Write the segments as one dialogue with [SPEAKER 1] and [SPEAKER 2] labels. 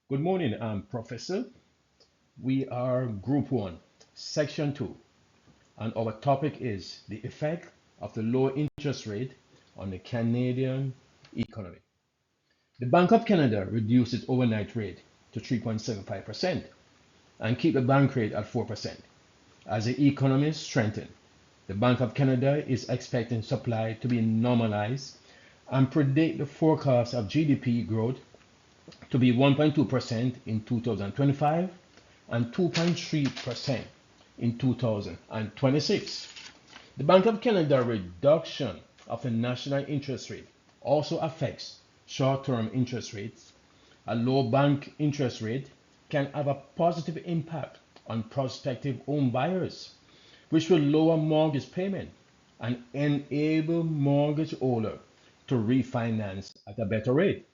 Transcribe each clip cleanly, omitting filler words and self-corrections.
[SPEAKER 1] Good morning, Professor. We are Group 1, Section 2, and our topic is the effect of the low interest rate on the Canadian economy. The Bank of Canada reduced its overnight rate to 3.75% and keep the bank rate at 4%. As the economy strengthens, the Bank of Canada is expecting supply to be normalized and predict the forecast of GDP growth to be 1.2% in 2025 and 2.3% in 2026. The Bank of Canada reduction of the national interest rate also affects short-term interest rates. A low bank interest rate can have a positive impact on prospective home buyers, which will lower mortgage payment and enable mortgage holder to refinance at a better rate.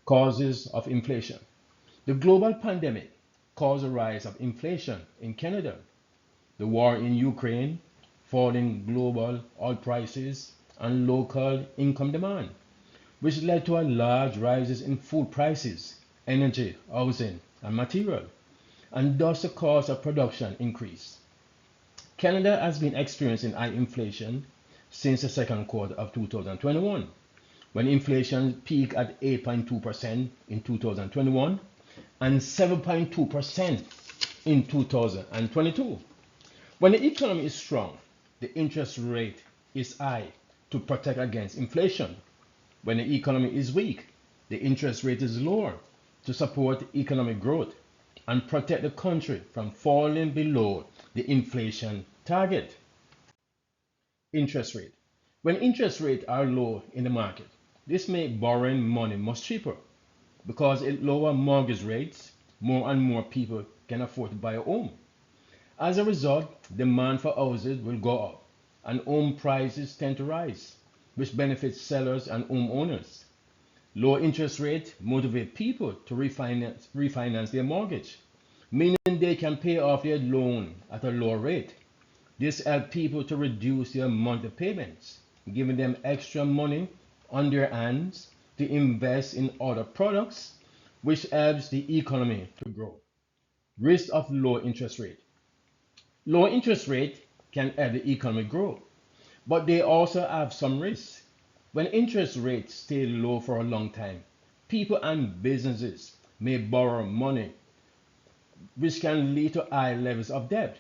[SPEAKER 1] Causes of inflation. The global pandemic caused a rise of inflation in Canada. The war in Ukraine, falling global oil prices, and local income demand, which led to a large rises in food prices, energy, housing, and material, and thus the cost of production increased. Canada has been experiencing high inflation since the second quarter of 2021, when inflation peaked at 8.2% in 2021 and 7.2% in 2022. When the economy is strong, the interest rate is high to protect against inflation. When the economy is weak, the interest rate is lower to support economic growth and protect the country from falling below the inflation target. Interest rate. When interest rates are low in the market, this makes borrowing money much cheaper. Because it lowers mortgage rates, more and more people can afford to buy a home. As a result, demand for houses will go up and home prices tend to rise, which benefits sellers and homeowners. Low interest rates motivate people to refinance their mortgage, meaning they can pay off their loan at a lower rate. This helps people to reduce their monthly payments, giving them extra money on their hands to invest in other products, which helps the economy to grow. Risk of low interest rate. Low interest rate can help the economy grow, but they also have some risks. When interest rates stay low for a long time, people and businesses may borrow money, which can lead to high levels of debt,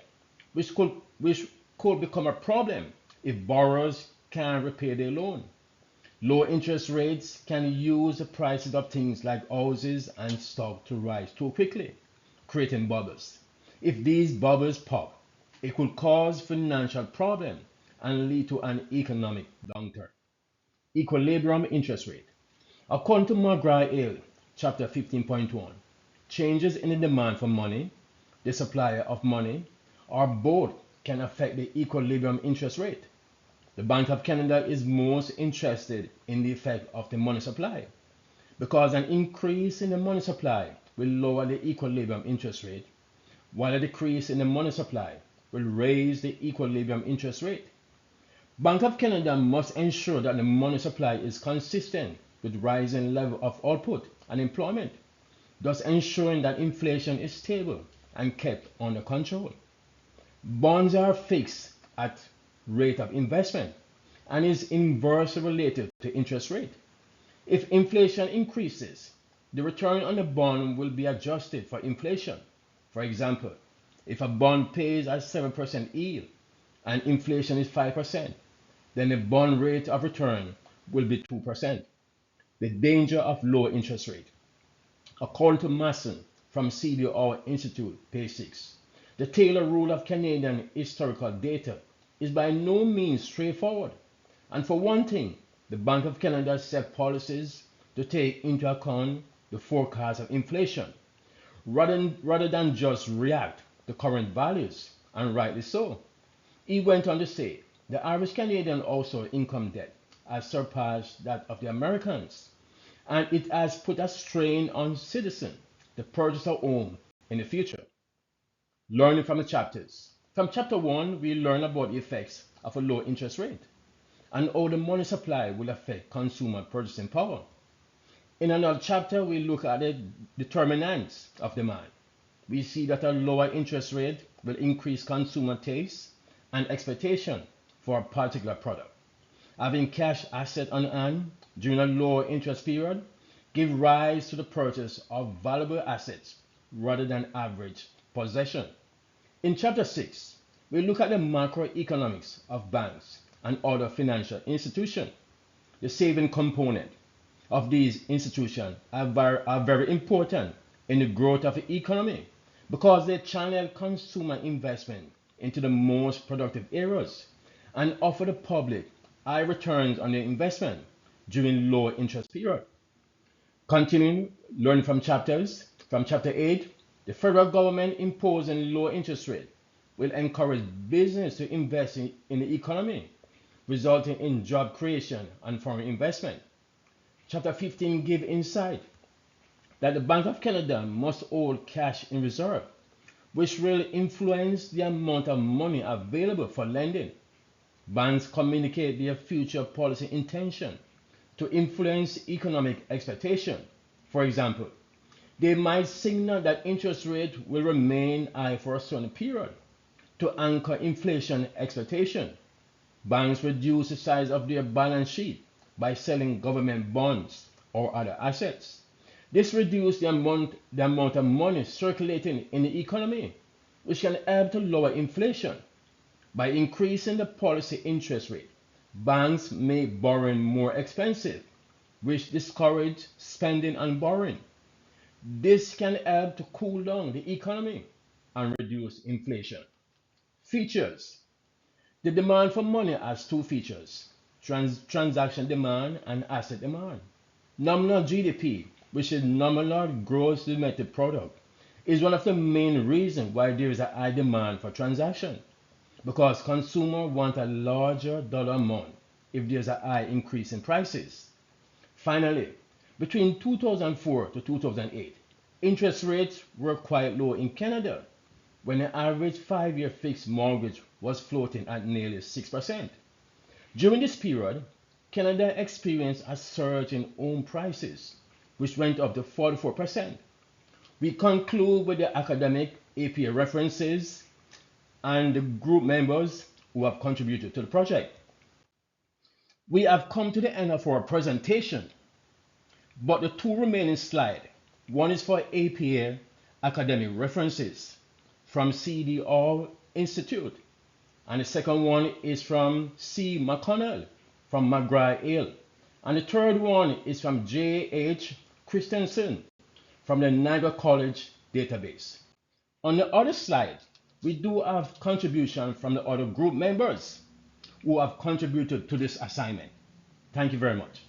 [SPEAKER 1] which could become a problem if borrowers can't repay their loan. Low interest rates can use the prices of things like houses and stock to rise too quickly, creating bubbles. If these bubbles pop, it could cause financial problems and lead to an economic downturn. Equilibrium interest rate. According to McGraw-Hill, chapter 15.1, changes in the demand for money, the supply of money, or both can affect the equilibrium interest rate. The Bank of Canada is most interested in the effect of the money supply because an increase in the money supply will lower the equilibrium interest rate, while a decrease in the money supply will raise the equilibrium interest rate. Bank of Canada must ensure that the money supply is consistent with rising level of output and employment, thus ensuring that inflation is stable and kept under control. Bonds are fixed at rate of investment and is inversely related to interest rate. If inflation increases, the return on the bond will be adjusted for inflation. For example, if a bond pays a 7% yield and inflation is 5%, then the bond rate of return will be 2%. The danger of low interest rate. According to Masson from CBO Institute, page 6, the Taylor rule of Canadian historical data is by no means straightforward. And for one thing, the Bank of Canada set policies to take into account the forecast of inflation rather than just react to current values, and rightly so. He went on to say the average Canadian household income debt has surpassed that of the Americans, and it has put a strain on citizens to purchase a home in the future. Learning from the chapters. From chapter 1, we learn about the effects of a low interest rate and how the money supply will affect consumer purchasing power. In another chapter, we look at determinants of demand. We see that a lower interest rate will increase consumer taste and expectation for a particular product. Having cash asset on hand during a lower interest period give rise to the purchase of valuable assets rather than average possession. In chapter 6, we look at the macroeconomics of banks and other financial institutions. The saving component of these institutions are very important in the growth of the economy because they channel consumer investment into the most productive areas and offer the public high returns on their investment during low interest period. Continuing learning from chapter 8, the federal government imposing low interest rate will encourage business to invest in the economy, resulting in job creation and foreign investment. Chapter 15 gives insight that the Bank of Canada must hold cash in reserve, which will influence the amount of money available for lending. Banks communicate their future policy intention to influence economic expectation. For example, they might signal that interest rates will remain high for a certain period to anchor inflation expectation. Banks reduce the size of their balance sheet by selling government bonds or other assets. This reduces the amount of money circulating in the economy, which can help to lower inflation. By increasing the policy interest rate, banks make borrowing more expensive, which discourages spending and borrowing. This can help to cool down the economy and reduce inflation. Features. The demand for money has two features, transaction demand and asset demand. Nominal GDP, which is nominal gross domestic product, is one of the main reasons why there is a high demand for transaction, because consumers want a larger dollar amount if there's a high increase in prices. Finally, between 2004 to 2008, interest rates were quite low in Canada, when the average 5-year fixed mortgage was floating at nearly 6%. During this period, Canada experienced a surge in home prices, which went up to 44%. We conclude with the academic APA references and the group members who have contributed to the project. We have come to the end of our presentation, but the two remaining slides, one is for APA academic references from CDR Institute, and the second one is from C. McConnell from McGraw-Hill, and the third one is from J.H. Christensen from the Niagara College database. On the other slide, we do have contribution from the other group members who have contributed to this assignment. Thank you very much.